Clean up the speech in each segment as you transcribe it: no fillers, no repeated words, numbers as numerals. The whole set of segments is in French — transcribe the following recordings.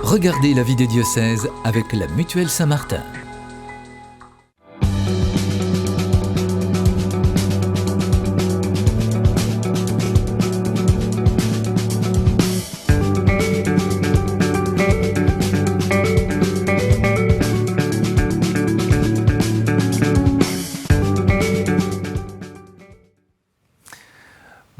Regardez la vie des diocèses avec la Mutuelle Saint-Martin.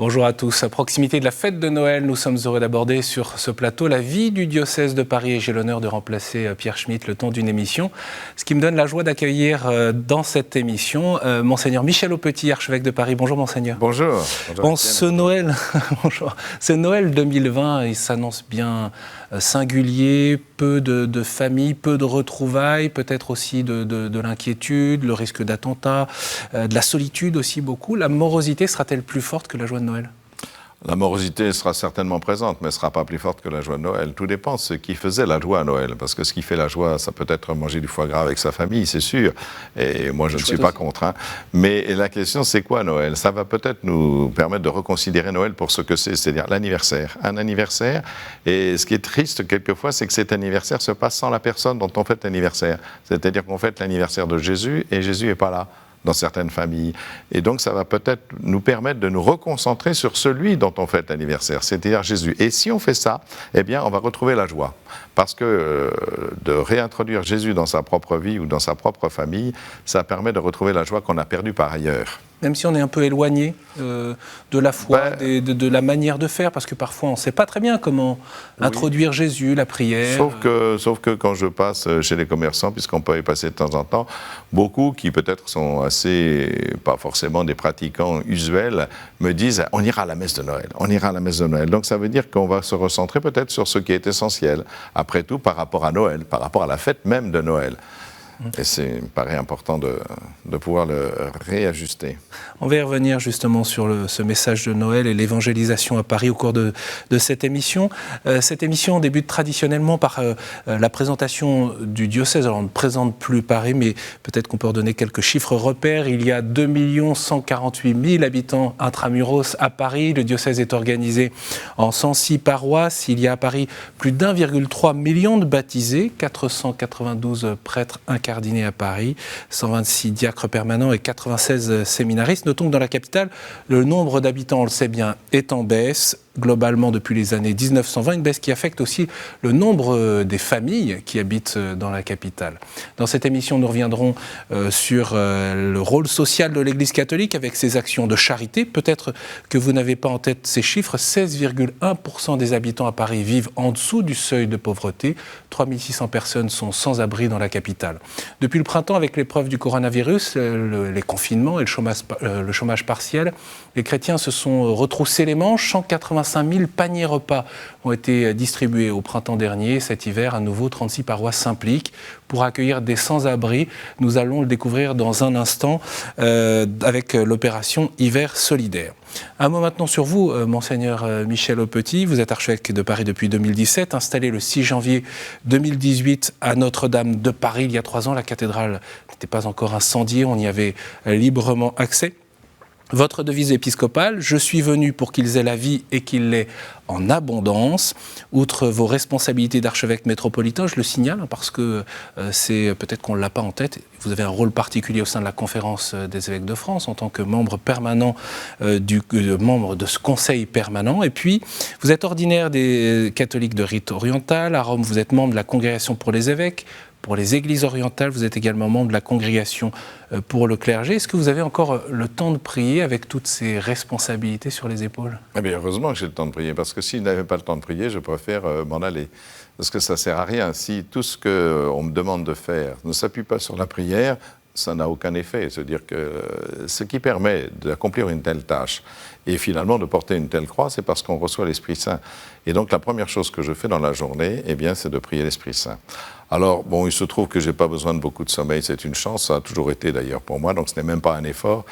Bonjour à tous. À proximité de la fête de Noël, nous sommes heureux d'aborder sur ce plateau la vie du diocèse de Paris et j'ai l'honneur de remplacer Pierre Schmitt le temps d'une émission. Ce qui me donne la joie d'accueillir dans cette émission Monseigneur Michel Aupetit, archevêque de Paris. Bonjour Monseigneur. Bonjour. Bon, ce Noël, bonjour. Ce Noël 2020, il s'annonce bien singulier, peu de familles, peu de retrouvailles, peut-être aussi de l'inquiétude, le risque d'attentat, de la solitude aussi beaucoup. La morosité sera-t-elle plus forte que la joie de Noël ? La morosité sera certainement présente, mais elle ne sera pas plus forte que la joie de Noël. Tout dépend de ce qui faisait la joie à Noël. Parce que ce qui fait la joie, ça peut être manger du foie gras avec sa famille, c'est sûr. Et moi, je ne suis pas contre. Hein. Mais la question, c'est quoi Noël ? Ça va peut-être nous permettre de reconsidérer Noël pour ce que c'est, c'est-à-dire l'anniversaire. Un anniversaire, et ce qui est triste quelquefois, c'est que cet anniversaire se passe sans la personne dont on fête l'anniversaire. C'est-à-dire qu'on fête l'anniversaire de Jésus, et Jésus n'est pas là dans certaines familles. Et donc, ça va peut-être nous permettre de nous reconcentrer sur celui dont on fête l'anniversaire, c'est-à-dire Jésus. Et si on fait ça, eh bien, on va retrouver la joie. Parce que de réintroduire Jésus dans sa propre vie ou dans sa propre famille, ça permet de retrouver la joie qu'on a perdue par ailleurs. Même si on est un peu éloigné de la foi, de la manière de faire, parce que parfois on ne sait pas très bien comment introduire Jésus, la prière. Sauf que quand je passe chez les commerçants, puisqu'on peut y passer de temps en temps, beaucoup qui peut-être sont assez, pas forcément des pratiquants usuels, me disent on ira à la messe de Noël, on ira à la messe de Noël. Donc ça veut dire qu'on va se recentrer peut-être sur ce qui est essentiel, après tout par rapport à Noël, par rapport à la fête même de Noël. Et il me paraît important de pouvoir le réajuster. On va y revenir justement sur ce message de Noël et l'évangélisation à Paris au cours de cette émission. Cette émission débute traditionnellement par la présentation du diocèse. Alors on ne présente plus Paris, mais peut-être qu'on peut redonner quelques chiffres repères. Il y a 2 148 000 habitants intramuros à Paris. Le diocèse est organisé en 106 paroisses. Il y a à Paris plus d'1,3 million de baptisés, 492 prêtres incardinés à Paris, 126 diacres permanents et 96 séminaristes. Notons que dans la capitale, le nombre d'habitants, on le sait bien, est en baisse globalement depuis les années 1920, une baisse qui affecte aussi le nombre des familles qui habitent dans la capitale. Dans cette émission, nous reviendrons sur le rôle social de l'Église catholique avec ses actions de charité. Peut-être que vous n'avez pas en tête ces chiffres, 16,1% des habitants à Paris vivent en dessous du seuil de pauvreté, 3600 personnes sont sans abri dans la capitale. Depuis le printemps, avec l'épreuve du coronavirus, les confinements et le chômage partiel, les chrétiens se sont retroussés les manches. 185 000 paniers repas ont été distribués au printemps dernier. Cet hiver, à nouveau, 36 paroisses s'impliquent pour accueillir des sans-abri. Nous allons le découvrir dans un instant avec l'opération Hiver solidaire. Un mot maintenant sur vous, Monseigneur Michel Aupetit. Vous êtes archevêque de Paris depuis 2017, installé le 6 janvier 2018 à Notre-Dame de Paris. Il y a 3 ans, la cathédrale n'était pas encore incendiée, on y avait librement accès. Votre devise épiscopale, « Je suis venu pour qu'ils aient la vie et qu'ils l'aient en abondance ». Outre vos responsabilités d'archevêque métropolitain, je le signale parce que c'est peut-être qu'on ne l'a pas en tête, vous avez un rôle particulier au sein de la Conférence des évêques de France en tant que membre permanent membre de ce conseil permanent. Et puis, vous êtes ordinaire des catholiques de rite oriental. À Rome, vous êtes membre de la Congrégation pour les évêques. Pour les églises orientales, vous êtes également membre de la congrégation pour le clergé. Est-ce que vous avez encore le temps de prier avec toutes ces responsabilités sur les épaules ? Eh bien, heureusement que j'ai le temps de prier, parce que si je n'avais pas le temps de prier, je préfère m'en aller. Parce que ça ne sert à rien. Si tout ce qu'on me demande de faire ne s'appuie pas sur la prière, ça n'a aucun effet. C'est-à-dire que ce qui permet d'accomplir une telle tâche et finalement de porter une telle croix, c'est parce qu'on reçoit l'Esprit Saint. Et donc la première chose que je fais dans la journée, eh bien, c'est de prier l'Esprit Saint. Alors, bon, il se trouve que je n'ai pas besoin de beaucoup de sommeil, c'est une chance, ça a toujours été d'ailleurs pour moi, donc ce n'est même pas un effort.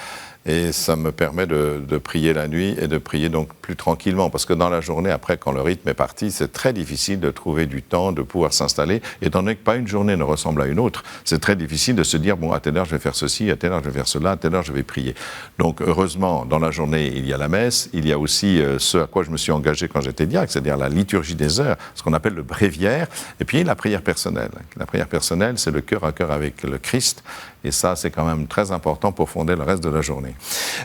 Et ça me permet de prier la nuit et de prier donc plus tranquillement. Parce que dans la journée, après, quand le rythme est parti, c'est très difficile de trouver du temps, de pouvoir s'installer. Étant donné que pas une journée ne ressemble à une autre, c'est très difficile de se dire, bon, à telle heure je vais faire ceci, à telle heure je vais faire cela, à telle heure je vais prier. Donc heureusement, dans la journée, il y a la messe, il y a aussi ce à quoi je me suis engagé quand j'étais diacre, c'est-à-dire la liturgie des heures, ce qu'on appelle le bréviaire, et puis la prière personnelle. La prière personnelle, c'est le cœur à cœur avec le Christ, et ça, c'est quand même très important pour fonder le reste de la journée.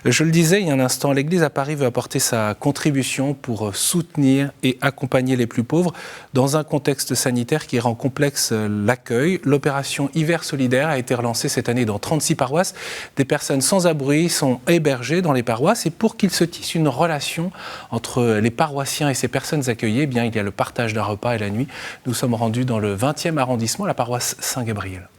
Je le disais il y a un instant, l'Église à Paris veut apporter sa contribution pour soutenir et accompagner les plus pauvres dans un contexte sanitaire qui rend complexe l'accueil. L'opération Hiver solidaire a été relancée cette année dans 36 paroisses. Des personnes sans abri sont hébergées dans les paroisses, et pour qu'il se tisse une relation entre les paroissiens et ces personnes accueillies, eh bien, il y a le partage d'un repas et la nuit. Nous sommes rendus dans le 20e arrondissement, la paroisse Saint-Gabriel.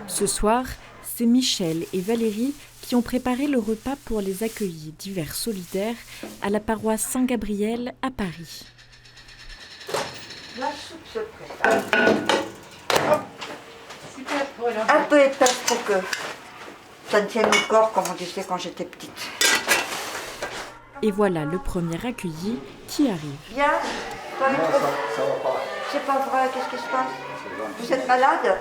Ce soir, c'est Michel et Valérie qui ont préparé le repas pour les accueillis d'Hiver solidaire à la paroisse Saint-Gabriel à Paris. La soupe se prépare. Un peu épaisse pour que ça ne tienne au corps, comme on disait quand j'étais petite. Et voilà le premier accueilli qui arrive. Bien, c'est pas vrai, qu'est-ce qui se passe? Vous êtes malade?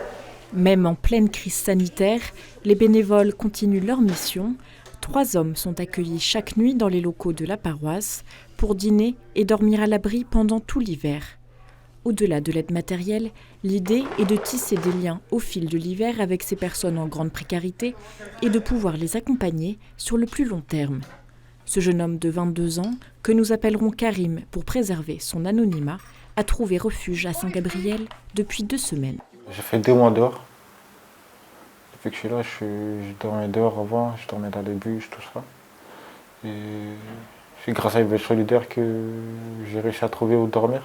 Même en pleine crise sanitaire, les bénévoles continuent leur mission. 3 hommes sont accueillis chaque nuit dans les locaux de la paroisse pour dîner et dormir à l'abri pendant tout l'hiver. Au-delà de l'aide matérielle, l'idée est de tisser des liens au fil de l'hiver avec ces personnes en grande précarité et de pouvoir les accompagner sur le plus long terme. Ce jeune homme de 22 ans, que nous appellerons Karim pour préserver son anonymat, a trouvé refuge à Saint-Gabriel depuis 2 semaines. J'ai fait 2 mois dehors. Depuis que je suis là, je dormais dehors avant, je dormais dans les bus, tout ça. Et c'est grâce à Hiver solidaire que j'ai réussi à trouver où dormir.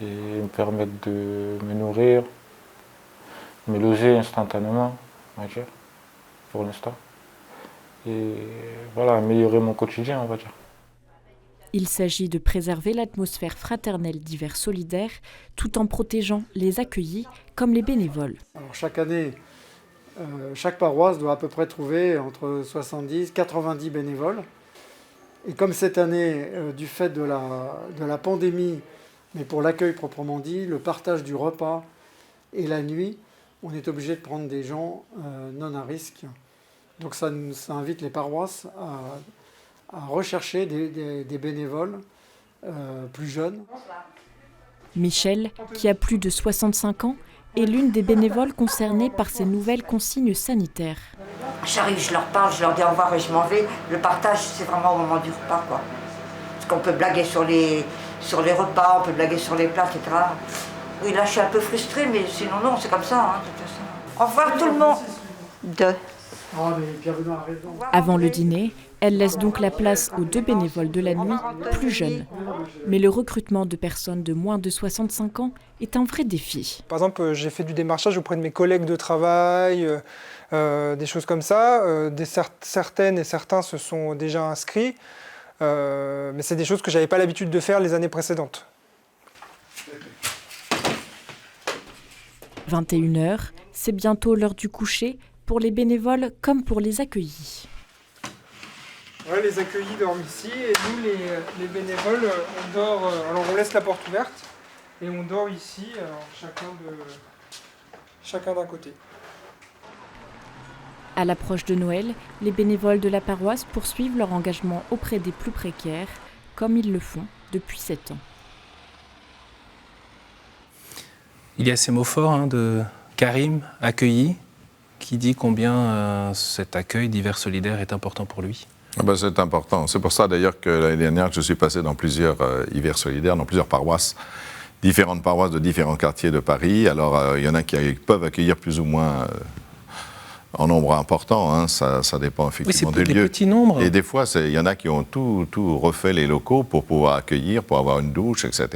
Et me permettre de me nourrir, me loger instantanément, on va dire, pour l'instant. Et voilà, améliorer mon quotidien, on va dire. Il s'agit de préserver l'atmosphère fraternelle d'Hiver solidaire tout en protégeant les accueillis comme les bénévoles. Alors, chaque année, chaque paroisse doit à peu près trouver entre 70 et 90 bénévoles. Et comme cette année, du fait de la pandémie, mais pour l'accueil proprement dit, le partage du repas et la nuit, on est obligé de prendre des gens non à risque. Donc ça invite les paroisses à rechercher des bénévoles plus jeunes. Michel, qui a plus de 65 ans, est l'une des bénévoles concernées par ces nouvelles consignes sanitaires. J'arrive, je leur parle, je leur dis au revoir et je m'en vais. Le partage, c'est vraiment au moment du repas, quoi. Parce qu'on peut blaguer sur les repas, on peut blaguer sur les plats, etc. Oui, là, je suis un peu frustrée, mais sinon, non, c'est comme ça, hein, de toute façon. Au revoir tout le monde. Avant le dîner, elle laisse donc la place aux 2 bénévoles de la nuit plus jeunes. Mais le recrutement de personnes de moins de 65 ans est un vrai défi. Par exemple, j'ai fait du démarchage auprès de mes collègues de travail, des choses comme ça. Certaines et certains se sont déjà inscrits, mais c'est des choses que je n'avais pas l'habitude de faire les années précédentes. 21h, c'est bientôt l'heure du coucher pour les bénévoles comme pour les accueillis. Ouais, les accueillis dorment ici et nous, les bénévoles, on dort. Alors on laisse la porte ouverte et on dort ici, chacun d'un côté. À l'approche de Noël, les bénévoles de la paroisse poursuivent leur engagement auprès des plus précaires, comme ils le font depuis 7 ans. Il y a ces mots forts de Karim, accueilli, qui dit combien cet accueil d'Hiver solidaire est important pour lui. C'est important. C'est pour ça d'ailleurs que l'année dernière, je suis passé dans plusieurs hivers solidaires, dans plusieurs paroisses, différentes paroisses de différents quartiers de Paris. Alors, il y en a qui peuvent accueillir plus ou moins en nombre important, hein, ça dépend effectivement des lieux. Oui, c'est des petits nombres. Et des fois, il y en a qui ont tout refait les locaux pour pouvoir accueillir, pour avoir une douche, etc.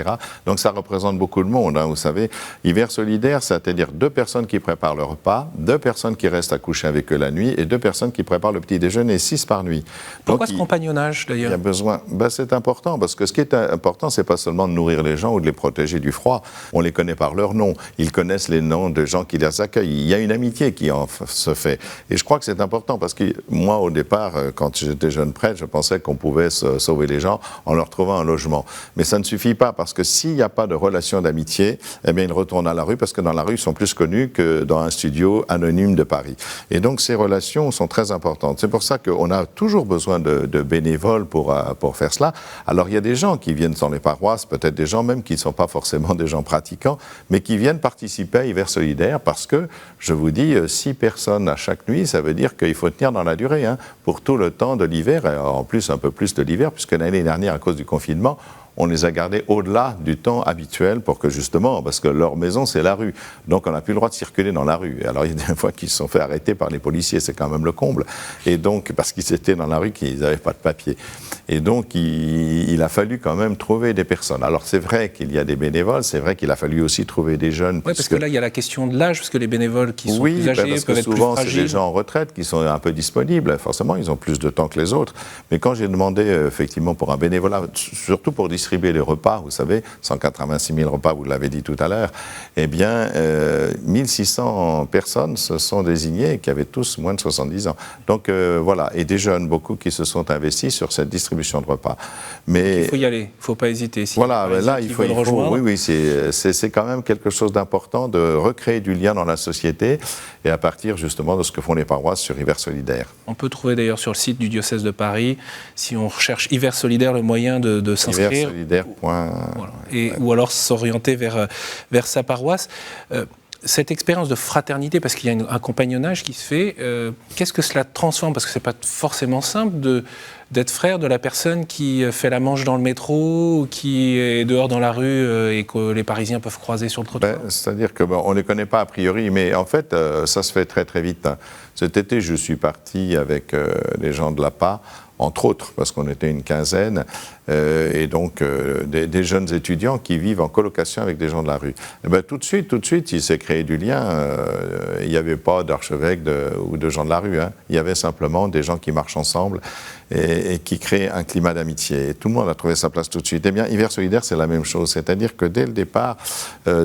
Donc ça représente beaucoup de monde, hein, vous savez. Hiver solidaire, c'est-à-dire 2 personnes qui préparent le repas, 2 personnes qui restent à coucher avec eux la nuit et 2 personnes qui préparent le petit déjeuner, 6 par nuit. Pourquoi ce compagnonnage d'ailleurs? Il y a besoin. C'est important parce que ce qui est important, c'est pas seulement de nourrir les gens ou de les protéger du froid. On les connaît par leur nom. Ils connaissent les noms de gens qui les accueillent. Il y a une amitié qui se fait. Et je crois que c'est important parce que moi, au départ, quand j'étais jeune prêtre, je pensais qu'on pouvait sauver les gens en leur trouvant un logement. Mais ça ne suffit pas parce que s'il n'y a pas de relation d'amitié, eh bien, ils retournent à la rue parce que dans la rue, ils sont plus connus que dans un studio anonyme de Paris. Et donc, ces relations sont très importantes. C'est pour ça qu'on a toujours besoin de bénévoles pour faire cela. Alors, il y a des gens qui viennent dans les paroisses, peut-être des gens même qui ne sont pas forcément des gens pratiquants, mais qui viennent participer à Hiver solidaire parce que, je vous dis, 6 personnes à chaque nuit, ça veut dire qu'il faut tenir dans la durée, pour tout le temps de l'hiver, et en plus un peu plus de l'hiver, puisque l'année dernière, à cause du confinement, on les a gardés au-delà du temps habituel pour que justement, parce que leur maison c'est la rue, donc on n'a plus le droit de circuler dans la rue. Alors il y a des fois qu'ils se sont fait arrêter par les policiers, c'est quand même le comble, et donc parce qu'ils étaient dans la rue, qu'ils n'avaient pas de papier. Et donc il a fallu quand même trouver des personnes. Alors c'est vrai qu'il y a des bénévoles, c'est vrai qu'il a fallu aussi trouver des jeunes. Oui, parce que là il y a la question de l'âge, parce que les bénévoles qui sont plus âgés parce peuvent que être plus souvent fragiles. c'est des gens en retraite qui sont un peu disponibles, forcément ils ont plus de temps que les autres. Mais quand j'ai demandé effectivement pour un bénévolat, surtout pour distribuer les repas, vous savez, 186 000 repas, vous l'avez dit tout à l'heure, eh bien, 1600 personnes se sont désignées qui avaient tous moins de 70 ans. Donc voilà, et des jeunes, beaucoup qui se sont investis sur cette distribution de repas. Mais il faut y aller, il ne faut pas hésiter. Si voilà, là, il faut oui, c'est quand même quelque chose d'important de recréer du lien dans la société et à partir justement de ce que font les paroisses sur Hiver solidaire. On peut trouver d'ailleurs sur le site du diocèse de Paris, si on recherche Hiver solidaire, le moyen de s'inscrire. Hiver solidaire. Voilà. Ou alors s'orienter vers sa paroisse. Cette expérience de fraternité, parce qu'il y a un compagnonnage qui se fait, qu'est-ce que cela transforme? Parce que ce n'est pas forcément simple d'être frère de la personne qui fait la manche dans le métro, ou qui est dehors dans la rue et que les Parisiens peuvent croiser sur le trottoir. C'est-à-dire qu'on ne les connaît pas a priori, mais en fait, ça se fait très très vite. Cet été, je suis parti avec les gens de l'APA, entre autres, parce qu'on était une quinzaine, et donc des jeunes étudiants qui vivent en colocation avec des gens de la rue. Et bien, tout de suite, il s'est créé du lien. Il n'y avait pas d'archevêque ou de gens de la rue. Il y avait simplement des gens qui marchent ensemble et qui créent un climat d'amitié. Et tout le monde a trouvé sa place tout de suite. Eh bien, Hiver solidaire, c'est la même chose. C'est-à-dire que dès le départ,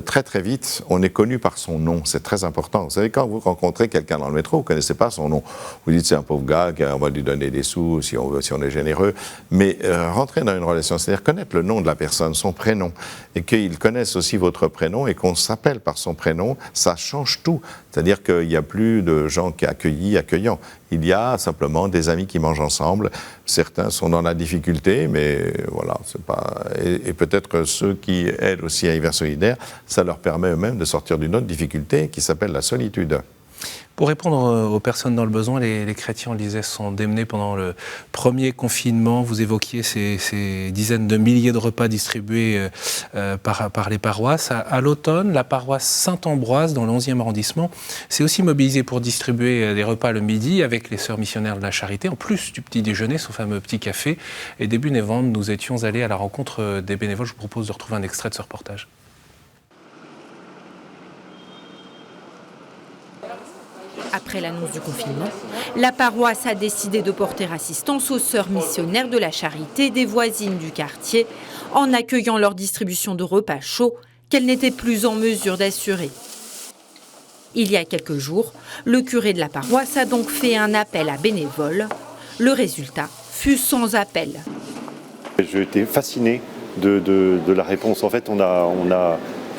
très très vite, on est connu par son nom. C'est très important. Vous savez, quand vous rencontrez quelqu'un dans le métro, vous ne connaissez pas son nom. Vous dites, c'est un pauvre gars, on va lui donner des sous si on est généreux. Mais rentrer dans une relation, c'est-à-dire connaître le nom de la personne, son prénom, et qu'ils connaissent aussi votre prénom et qu'on s'appelle par son prénom, ça change tout. C'est-à-dire qu'il n'y a plus de gens qui accueillants. Il y a simplement des amis qui mangent ensemble. Certains sont dans la difficulté, mais voilà, c'est pas. Et peut-être ceux qui aident aussi à Hiver solidaire, ça leur permet eux-mêmes de sortir d'une autre difficulté qui s'appelle la solitude. Pour répondre aux personnes dans le besoin, les chrétiens, on le disait, sont démenés pendant le premier confinement. Vous évoquiez ces dizaines de milliers de repas distribués par les paroisses. À l'automne, la paroisse Saint-Ambroise, dans le 11e arrondissement, s'est aussi mobilisée pour distribuer des repas le midi avec les sœurs missionnaires de la Charité, en plus du petit déjeuner, ce fameux petit café. Et début novembre, nous étions allés à la rencontre des bénévoles. Je vous propose de retrouver un extrait de ce reportage. Après l'annonce du confinement, la paroisse a décidé de porter assistance aux sœurs missionnaires de la Charité des voisines du quartier en accueillant leur distribution de repas chauds qu'elles n'étaient plus en mesure d'assurer. Il y a quelques jours, le curé de la paroisse a donc fait un appel à bénévoles. Le résultat fut sans appel. J'ai été fasciné de la réponse. En fait, on a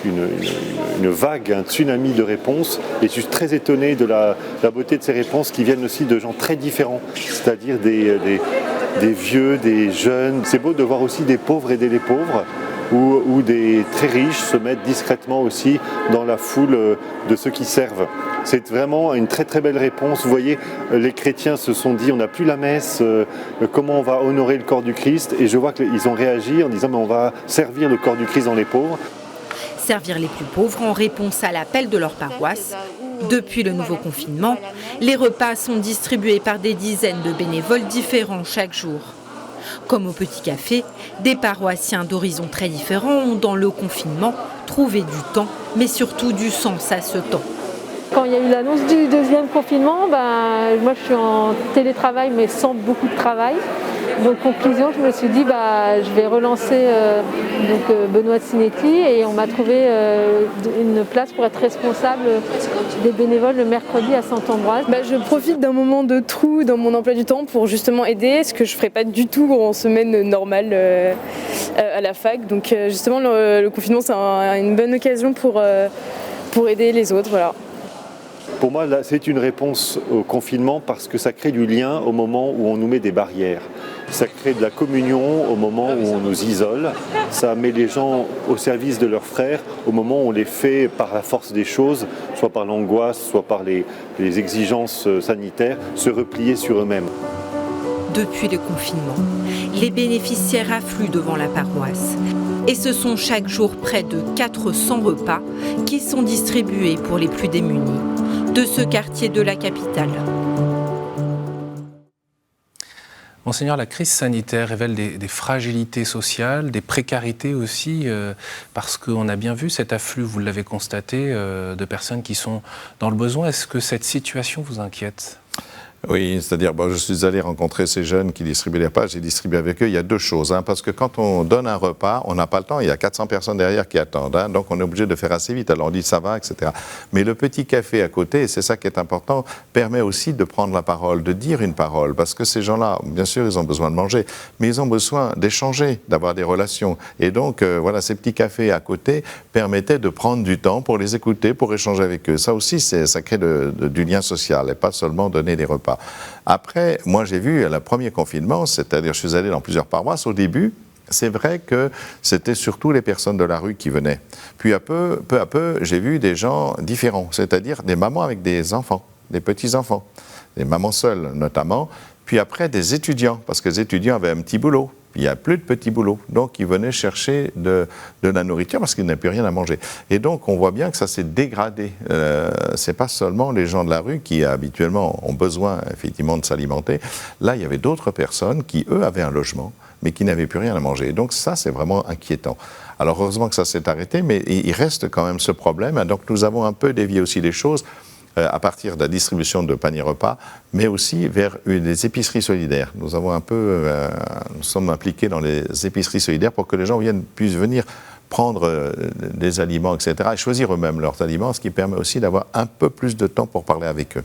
une vague, un tsunami de réponses, et je suis très étonné de la beauté de ces réponses qui viennent aussi de gens très différents, c'est-à-dire des vieux, des jeunes. C'est beau de voir aussi des pauvres aider les pauvres, ou des très riches se mettre discrètement aussi dans la foule de ceux qui servent. C'est vraiment une très très belle réponse. Vous voyez, les chrétiens se sont dit, on n'a plus la messe, comment on va honorer le corps du Christ? Et je vois qu'ils ont réagi en disant, mais on va servir le corps du Christ dans les pauvres. Servir les plus pauvres en réponse à l'appel de leur paroisse. Depuis le nouveau confinement, les repas sont distribués par des dizaines de bénévoles différents chaque jour. Comme au Petit Café, des paroissiens d'horizons très différents ont, dans le confinement, trouvé du temps, mais surtout du sens à ce temps. Quand il y a eu l'annonce du deuxième confinement, moi je suis en télétravail mais sans beaucoup de travail. Donc conclusion, je me suis dit je vais relancer Benoît Sinetti et on m'a trouvé une place pour être responsable des bénévoles le mercredi à Saint-Ambroise. Je profite d'un moment de trou dans mon emploi du temps pour justement aider, ce que je ne ferais pas du tout en semaine normale à la fac. Donc justement le confinement c'est une bonne occasion pour aider les autres. Voilà. Pour moi, c'est une réponse au confinement parce que ça crée du lien au moment où on nous met des barrières. Ça crée de la communion au moment où on nous isole. Ça met les gens au service de leurs frères au moment où on les fait par la force des choses, soit par l'angoisse, soit par les exigences sanitaires, se replier sur eux-mêmes. Depuis le confinement, les bénéficiaires affluent devant la paroisse. Et ce sont chaque jour près de 400 repas qui sont distribués pour les plus démunis de ce quartier de la capitale. Monseigneur, la crise sanitaire révèle des fragilités sociales, des précarités aussi, parce qu'on a bien vu cet afflux, vous l'avez constaté, de personnes qui sont dans le besoin. Est-ce que cette situation vous inquiète ? Oui, c'est-à-dire, je suis allé rencontrer ces jeunes qui distribuent les repas, j'ai distribué avec eux. Il y a deux choses, parce que quand on donne un repas, on n'a pas le temps, il y a 400 personnes derrière qui attendent, donc on est obligé de faire assez vite. Alors on dit ça va, etc. Mais le petit café à côté, et c'est ça qui est important, permet aussi de prendre la parole, de dire une parole, parce que ces gens-là, bien sûr, ils ont besoin de manger, mais ils ont besoin d'échanger, d'avoir des relations. Et donc, ces petits cafés à côté permettaient de prendre du temps pour les écouter, pour échanger avec eux. Ça aussi, ça crée du lien social, et pas seulement donner des repas. Après, moi j'ai vu le premier confinement, c'est-à-dire je suis allé dans plusieurs paroisses. Au début, c'est vrai que c'était surtout les personnes de la rue qui venaient. Puis peu à peu, j'ai vu des gens différents, c'est-à-dire des mamans avec des enfants, des petits-enfants, des mamans seules notamment, puis après des étudiants, parce que les étudiants avaient un petit boulot. Il n'y a plus de petits boulots. Donc, ils venaient chercher de la nourriture parce qu'ils n'avaient plus rien à manger. Et donc, on voit bien que ça s'est dégradé. Ce n'est pas seulement les gens de la rue qui, habituellement, ont besoin, effectivement, de s'alimenter. Là, il y avait d'autres personnes qui, eux, avaient un logement, mais qui n'avaient plus rien à manger. Et donc, ça, c'est vraiment inquiétant. Alors, heureusement que ça s'est arrêté, mais il reste quand même ce problème. Donc, nous avons un peu dévié aussi les choses à partir de la distribution de paniers repas, mais aussi vers des épiceries solidaires. Nous sommes impliqués dans les épiceries solidaires pour que les gens puissent venir prendre des aliments, etc., et choisir eux-mêmes leurs aliments, ce qui permet aussi d'avoir un peu plus de temps pour parler avec eux.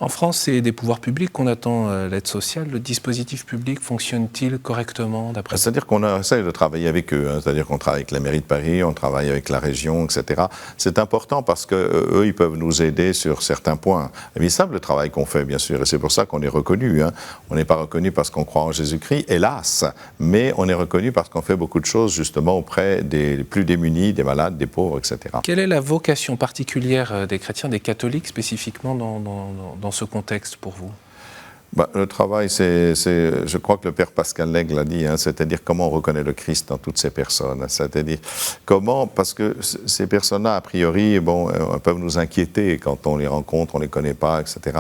En France, c'est des pouvoirs publics qu'on attend l'aide sociale. Le dispositif public fonctionne-t-il correctement d'après vous ? C'est-à-dire qu'on essaie de travailler avec eux. C'est-à-dire qu'on travaille avec la mairie de Paris, on travaille avec la région, etc. C'est important parce qu'eux, ils peuvent nous aider sur certains points. Mais ils savent le travail qu'on fait, bien sûr, et c'est pour ça qu'on est reconnu. On n'est pas reconnu parce qu'on croit en Jésus-Christ, hélas, mais on est reconnu parce qu'on fait beaucoup de choses, justement, auprès des plus démunis, des malades, des pauvres, etc. Quelle est la vocation particulière des chrétiens, des catholiques spécifiquement dans ce contexte pour vous ? Le travail, je crois que le Père Pascal Lègue l'a dit, c'est-à-dire comment on reconnaît le Christ dans toutes ces personnes. C'est-à-dire comment, parce que ces personnes-là, a priori, peuvent nous inquiéter quand on les rencontre, on ne les connaît pas, etc.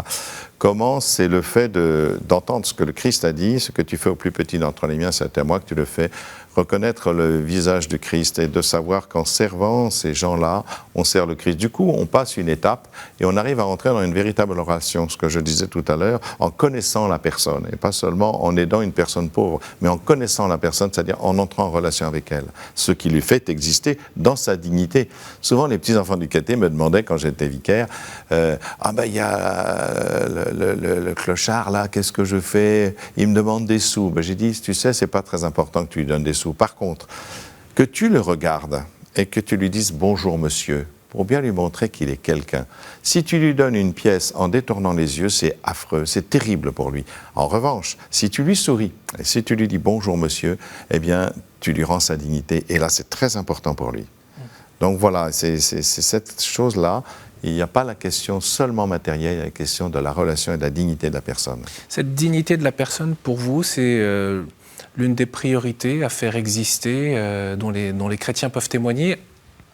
Comment c'est le fait d'entendre ce que le Christ a dit, ce que tu fais au plus petit d'entre les miens, c'est à moi que tu le fais, reconnaître le visage du Christ et de savoir qu'en servant ces gens-là, on sert le Christ. Du coup, on passe une étape et on arrive à entrer dans une véritable relation, ce que je disais tout à l'heure, en connaissant la personne, et pas seulement en aidant une personne pauvre, mais en connaissant la personne, c'est-à-dire en entrant en relation avec elle, ce qui lui fait exister dans sa dignité. Souvent, les petits-enfants du caté me demandaient, quand j'étais vicaire, il y a le clochard, là, qu'est-ce que je fais ? Il me demande des sous. J'ai dit, tu sais, c'est pas très important que tu lui donnes des sous. Par contre, que tu le regardes et que tu lui dises « bonjour monsieur », pour bien lui montrer qu'il est quelqu'un. Si tu lui donnes une pièce en détournant les yeux, c'est affreux, c'est terrible pour lui. En revanche, si tu lui souris et si tu lui dis « bonjour monsieur », eh bien, tu lui rends sa dignité et là, c'est très important pour lui. Donc voilà, c'est cette chose-là. Il n'y a pas la question seulement matérielle, il y a la question de la relation et de la dignité de la personne. Cette dignité de la personne, pour vous, c'est l'une des priorités à faire exister, dont les chrétiens peuvent témoigner,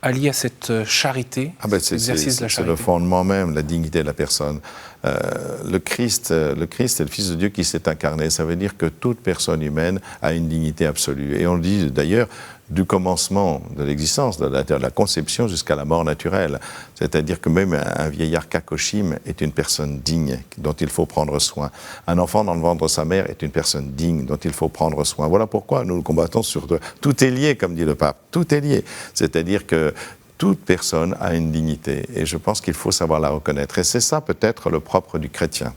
alliée à cette charité, l'exercice de la charité. C'est le fondement même, la dignité de la personne. Le Christ est le Fils de Dieu qui s'est incarné. Ça veut dire que toute personne humaine a une dignité absolue. Et on le dit d'ailleurs, du commencement de l'existence, de la conception jusqu'à la mort naturelle. C'est-à-dire que même un vieillard Kakoshim est une personne digne dont il faut prendre soin. Un enfant dans le ventre de sa mère est une personne digne dont il faut prendre soin. Voilà pourquoi nous combattons sur tout est lié, comme dit le pape. Tout est lié. C'est-à-dire que toute personne a une dignité et je pense qu'il faut savoir la reconnaître. Et c'est ça peut-être le propre du chrétien.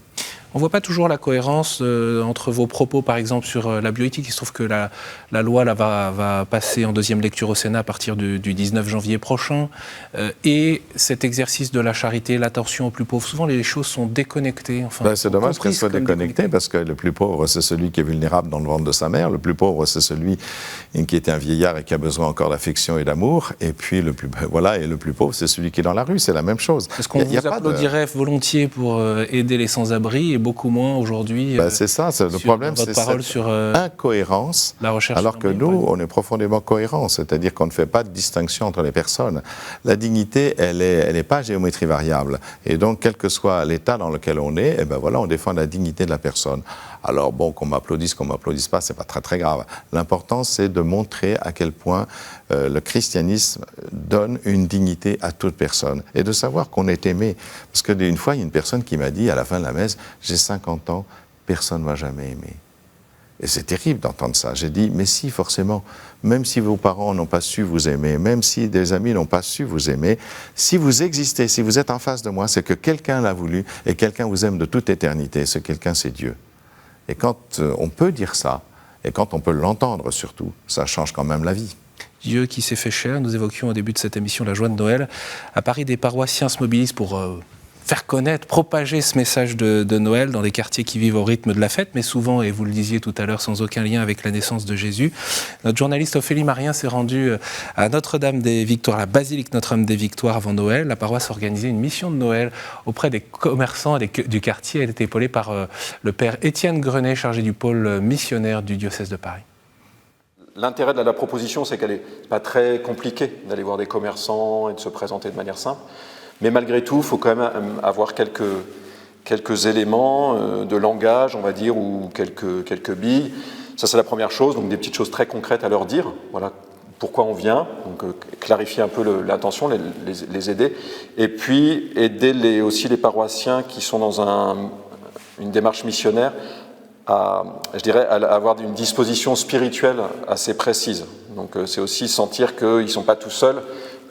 On ne voit pas toujours la cohérence entre vos propos, par exemple, sur la bioéthique. Il se trouve que la loi là, va passer en deuxième lecture au Sénat à partir du 19 janvier prochain. Et cet exercice de la charité, l'attention aux plus pauvres, souvent les choses sont déconnectées. Enfin, c'est dommage qu'elles soient déconnectées parce que le plus pauvre, c'est celui qui est vulnérable dans le ventre de sa mère. Le plus pauvre, c'est celui qui est un vieillard et qui a besoin encore d'affection et d'amour. Et puis, le plus pauvre, c'est celui qui est dans la rue. C'est la même chose. Est-ce qu'on vous applaudirait volontiers pour aider les sans-abri et beaucoup moins aujourd'hui c'est ça, le problème, c'est cette incohérence, alors que nous, on est profondément cohérents, c'est-à-dire qu'on ne fait pas de distinction entre les personnes. La dignité, elle n'est pas géométrie variable, et donc, quel que soit l'état dans lequel on est, on défend la dignité de la personne. Alors bon, qu'on m'applaudisse pas, c'est pas très très grave. L'important, c'est de montrer à quel point le christianisme donne une dignité à toute personne et de savoir qu'on est aimé. Parce qu'une fois, il y a une personne qui m'a dit à la fin de la messe, j'ai 50 ans, personne ne m'a jamais aimé. Et c'est terrible d'entendre ça. J'ai dit, mais si, forcément, même si vos parents n'ont pas su vous aimer, même si des amis n'ont pas su vous aimer, si vous existez, si vous êtes en face de moi, c'est que quelqu'un l'a voulu et quelqu'un vous aime de toute éternité. Ce quelqu'un, c'est Dieu. Et quand on peut dire ça, et quand on peut l'entendre surtout, ça change quand même la vie. Dieu qui s'est fait chair, nous évoquions au début de cette émission la joie de Noël. À Paris, des paroissiens se mobilisent pour faire connaître, propager ce message de Noël dans des quartiers qui vivent au rythme de la fête, mais souvent, et vous le disiez tout à l'heure, sans aucun lien avec la naissance de Jésus. Notre journaliste Ophélie Marien s'est rendue à Notre-Dame-des-Victoires, la basilique Notre-Dame-des-Victoires avant Noël. La paroisse organisait une mission de Noël auprès des commerçants du quartier. Elle était épaulée par le père Étienne Grenet, chargé du pôle missionnaire du diocèse de Paris. L'intérêt de la proposition, c'est qu'elle n'est pas très compliquée d'aller voir des commerçants et de se présenter de manière simple. Mais malgré tout, il faut quand même avoir quelques éléments de langage, on va dire, ou quelques billes. Ça, c'est la première chose, donc des petites choses très concrètes à leur dire. Voilà pourquoi on vient, donc clarifier un peu l'intention, les aider. Et puis, aider aussi les paroissiens qui sont dans une démarche missionnaire à avoir une disposition spirituelle assez précise. Donc, c'est aussi sentir qu'ils ne sont pas tout seuls,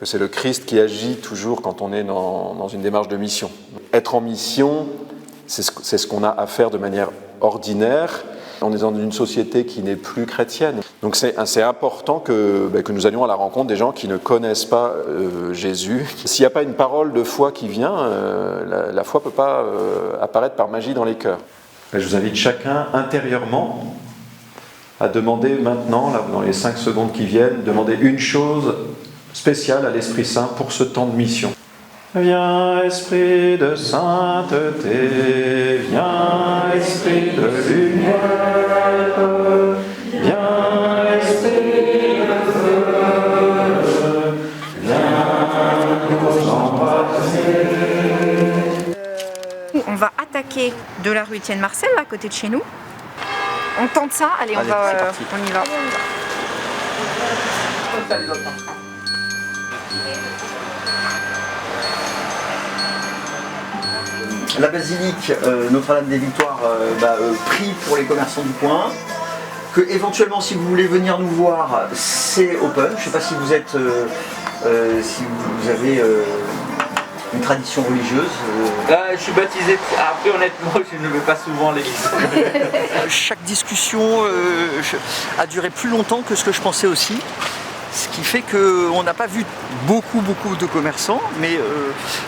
que c'est le Christ qui agit toujours quand on est dans une démarche de mission. Être en mission, c'est ce qu'on a à faire de manière ordinaire. On est dans une société qui n'est plus chrétienne. Donc c'est important que nous allions à la rencontre des gens qui ne connaissent pas Jésus. S'il n'y a pas une parole de foi qui vient, la foi ne peut pas apparaître par magie dans les cœurs. Et je vous invite chacun intérieurement à demander maintenant, là, dans les 5 secondes qui viennent, demander une chose spécial à l'Esprit Saint pour ce temps de mission. Viens, Esprit de sainteté, viens, Esprit de lumière, viens, Esprit de feu, viens nous embrasser. On va attaquer de la rue Étienne Marcel, à côté de chez nous. On tente ça, allez, on y va. La basilique Notre-Dame-des-Victoires prie pour les commerçants du coin. Que éventuellement, si vous voulez venir nous voir, c'est open. Je ne sais pas si vous êtes, si vous avez une tradition religieuse. Je suis baptisé. Après, honnêtement, je ne vais pas souvent à l'église. Chaque discussion a duré plus longtemps que ce que je pensais aussi. Ce qui fait qu'on n'a pas vu beaucoup de commerçants, mais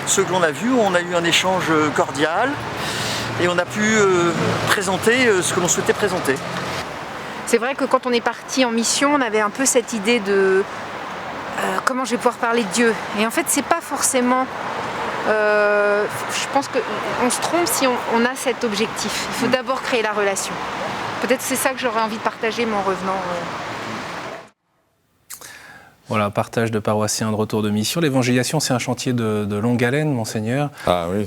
ceux que l'on a vus, on a eu un échange cordial et on a pu présenter ce que l'on souhaitait présenter. C'est vrai que quand on est parti en mission, on avait un peu cette idée de comment je vais pouvoir parler de Dieu. Et en fait, c'est pas forcément... je pense qu'on se trompe si on a cet objectif. Il faut d'abord créer la relation. Peut-être c'est ça que j'aurais envie de partager en revenant. Voilà, partage de paroissiens de retour de mission. L'évangélisation, c'est un chantier de longue haleine, Monseigneur. Ah oui.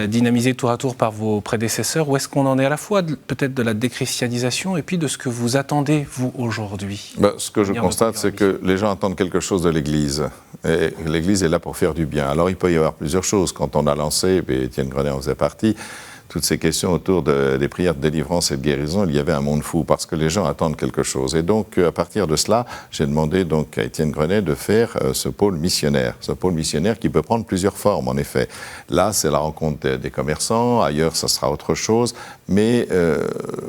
Dynamisé tour à tour par vos prédécesseurs. Où est-ce qu'on en est à la fois peut-être de la déchristianisation et puis de ce que vous attendez, vous, aujourd'hui? Ce que je constate, c'est que les gens attendent quelque chose de l'Église. Et l'Église est là pour faire du bien. Alors, il peut y avoir plusieurs choses. Quand on a lancé, et Étienne Grenet en faisait partie, toutes ces questions autour des prières de délivrance et de guérison, il y avait un monde fou parce que les gens attendent quelque chose. Et donc, à partir de cela, j'ai demandé donc à Étienne Grenet de faire ce pôle missionnaire qui peut prendre plusieurs formes, en effet. Là, c'est la rencontre des commerçants, ailleurs, ça sera autre chose, mais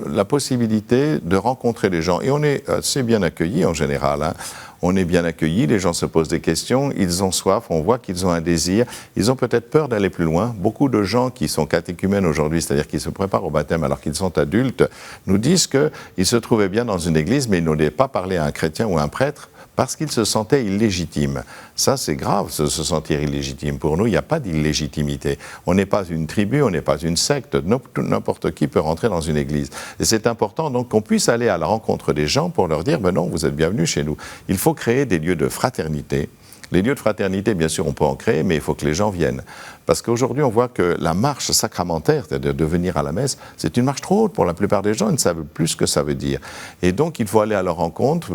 la possibilité de rencontrer les gens. Et on est assez bien accueillis en général, hein. On est bien accueillis, les gens se posent des questions, ils ont soif, on voit qu'ils ont un désir, ils ont peut-être peur d'aller plus loin. Beaucoup de gens qui sont catéchumènes aujourd'hui, c'est-à-dire qui se préparent au baptême alors qu'ils sont adultes, nous disent qu'ils se trouvaient bien dans une église, mais ils n'osaient pas parler à un chrétien ou à un prêtre parce qu'ils se sentaient illégitimes. Ça, c'est grave, se sentir illégitime. Pour nous, il n'y a pas d'illégitimité. On n'est pas une tribu, on n'est pas une secte. N'importe qui peut rentrer dans une église. Et c'est important donc qu'on puisse aller à la rencontre des gens pour leur dire « non, vous êtes bienvenus chez nous ». Il faut créer des lieux de fraternité. Les lieux de fraternité, bien sûr, on peut en créer, mais il faut que les gens viennent. Parce qu'aujourd'hui, on voit que la marche sacramentaire, c'est-à-dire de venir à la messe, c'est une marche trop haute pour la plupart des gens, ils ne savent plus ce que ça veut dire. Et donc, il faut aller à leur rencontre,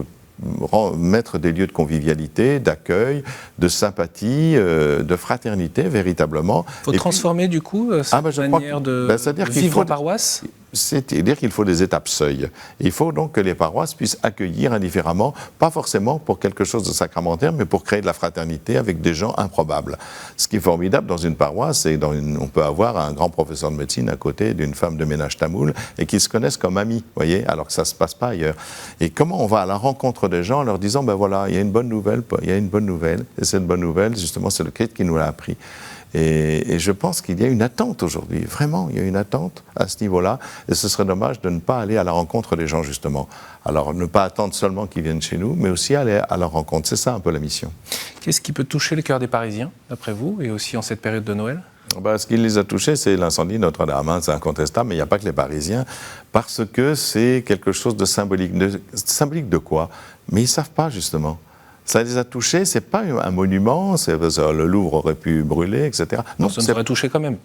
mettre des lieux de convivialité, d'accueil, de sympathie, de fraternité, véritablement. Il faut transformer, du coup, cette manière de vivre en paroisse? C'est-à-dire qu'il faut des étapes seuil. Il faut donc que les paroisses puissent accueillir indifféremment, pas forcément pour quelque chose de sacramentaire, mais pour créer de la fraternité avec des gens improbables. Ce qui est formidable dans une paroisse, c'est on peut avoir un grand professeur de médecine à côté d'une femme de ménage tamoule et qui se connaissent comme amis, voyez, alors que ça ne se passe pas ailleurs. Et comment on va à la rencontre des gens en leur disant, ben voilà, il y a une bonne nouvelle, et cette bonne nouvelle, justement, c'est le Christ qui nous l'a appris. Et je pense qu'il y a une attente aujourd'hui, vraiment, il y a une attente à ce niveau-là, et ce serait dommage de ne pas aller à la rencontre des gens, justement. Alors, ne pas attendre seulement qu'ils viennent chez nous, mais aussi aller à leur rencontre. C'est ça un peu la mission. Qu'est-ce qui peut toucher le cœur des Parisiens, d'après vous, et aussi en cette période de Noël ? Ce qui les a touchés, c'est l'incendie de Notre-Dame, hein, c'est incontestable, mais il n'y a pas que les Parisiens, parce que c'est quelque chose de symbolique. Symbolique de quoi ? Mais ils ne savent pas, justement. Ça les a touchés, c'est pas un monument, le Louvre aurait pu brûler, etc. Non, ça nous aurait touché quand même.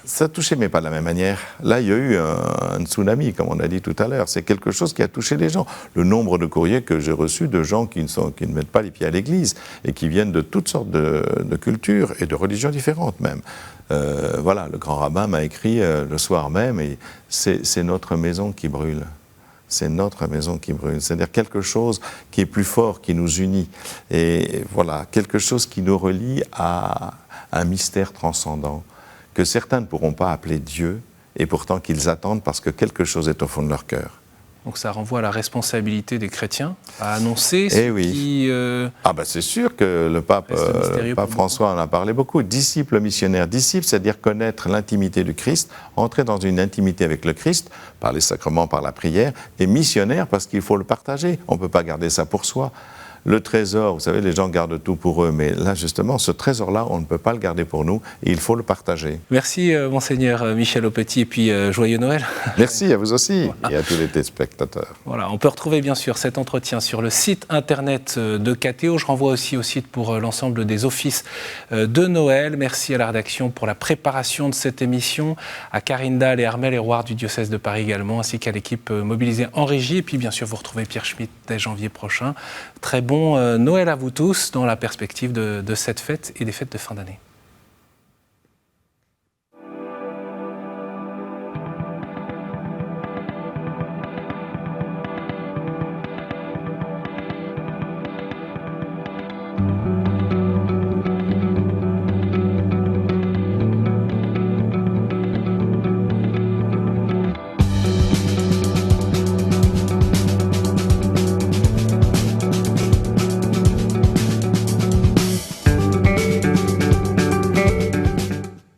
Ça a touché, mais pas de la même manière. Là, il y a eu un tsunami, comme on a dit tout à l'heure. C'est quelque chose qui a touché les gens. Le nombre de courriers que j'ai reçus de gens qui ne mettent pas les pieds à l'église et qui viennent de toutes sortes de cultures et de religions différentes même. Voilà, le grand rabbin m'a écrit le soir même, et c'est notre maison qui brûle. C'est notre maison qui brûle. C'est-à-dire quelque chose qui est plus fort, qui nous unit. Et voilà, quelque chose qui nous relie à un mystère transcendant, que certains ne pourront pas appeler Dieu, et pourtant qu'ils attendent parce que quelque chose est au fond de leur cœur. Donc ça renvoie à la responsabilité des chrétiens à annoncer qui... c'est sûr que le pape François en a parlé beaucoup. Disciple missionnaire. Disciple, c'est-à-dire connaître l'intimité du Christ, entrer dans une intimité avec le Christ, par les sacrements, par la prière, et missionnaire parce qu'il faut le partager. On ne peut pas garder ça pour soi. Le trésor, vous savez, les gens gardent tout pour eux, mais là, justement, ce trésor-là, on ne peut pas le garder pour nous, et il faut le partager. Merci, Monseigneur Michel Aupetit, et puis joyeux Noël. Merci à vous aussi, et à tous les téléspectateurs. Voilà, on peut retrouver, bien sûr, cet entretien sur le site internet de KTO. Je renvoie aussi au site pour l'ensemble des offices de Noël. Merci à la rédaction pour la préparation de cette émission, à Karine Dahl et Armel Héroard du diocèse de Paris également, ainsi qu'à l'équipe mobilisée en régie. Et puis, bien sûr, vous retrouvez Pierre Schmitt dès janvier prochain. Très bon Noël à vous tous dans la perspective de cette fête et des fêtes de fin d'année.